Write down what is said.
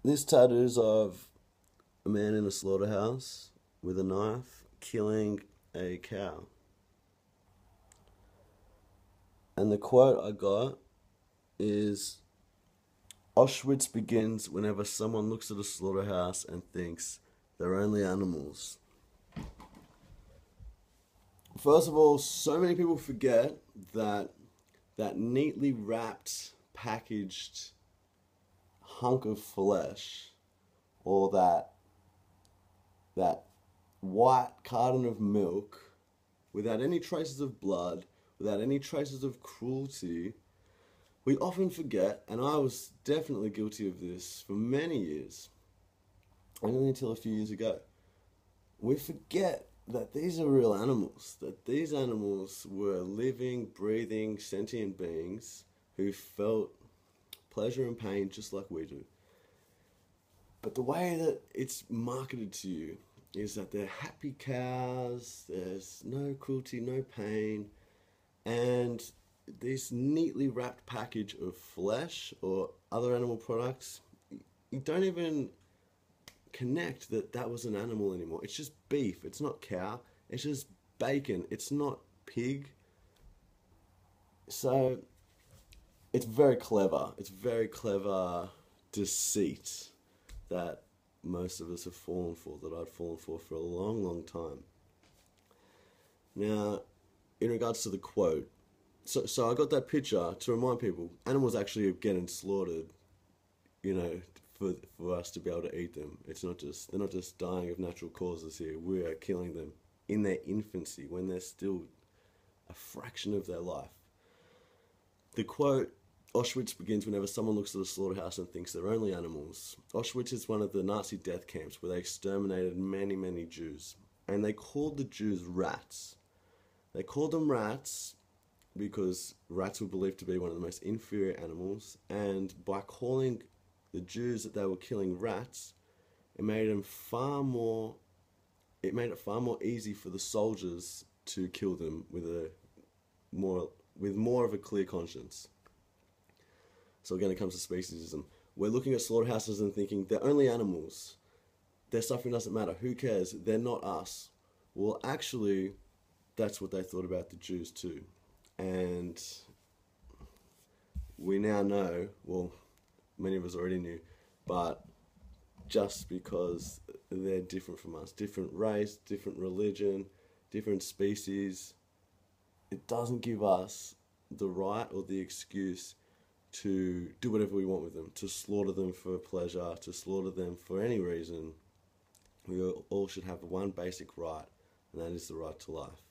This tattoo's of a man in a slaughterhouse with a knife killing a cow. And the quote I got is Auschwitz begins whenever someone looks at a slaughterhouse and thinks they're only animals. First of all, so many people forget that that neatly wrapped, packaged hunk of flesh, or that white carton of milk, without any traces of blood, without any traces of cruelty, we often forget, and I was definitely guilty of this for many years, only until a few years ago. We forget that these are real animals, that these animals were living, breathing, sentient beings who felt pleasure and pain just like we do. But the way that it's marketed to you is that they're happy cows, there's no cruelty, no pain, and this neatly wrapped package of flesh or other animal products, you don't even connect that that was an animal anymore. It's just beef, it's not cow, it's just bacon, it's not pig. So it's very clever. It's very clever deceit that most of us have fallen for, that I'd fallen for a long, long time. Now, in regards to the quote, so I got that picture to remind people animals actually are getting slaughtered, for us to be able to eat them. They're not just dying of natural causes here. We are killing them in their infancy when they're still a fraction of their life. The quote, Auschwitz begins whenever someone looks at a slaughterhouse and thinks they're only animals. Auschwitz is one of the Nazi death camps where they exterminated many, many Jews. And they called the Jews rats. They called them rats because rats were believed to be one of the most inferior animals. And by calling the Jews that they were killing rats, it made it far more easy for the soldiers to kill them with more of a clear conscience. So again, it comes to speciesism. We're looking at slaughterhouses and thinking they're only animals. Their suffering doesn't matter. Who cares? They're not us. Well, actually, that's what they thought about the Jews too. And we now know, well, many of us already knew, but just because they're different from us, different race, different religion, different species, it doesn't give us the right or the excuse to do whatever we want with them, to slaughter them for pleasure, to slaughter them for any reason. We all should have one basic right, and that is the right to life.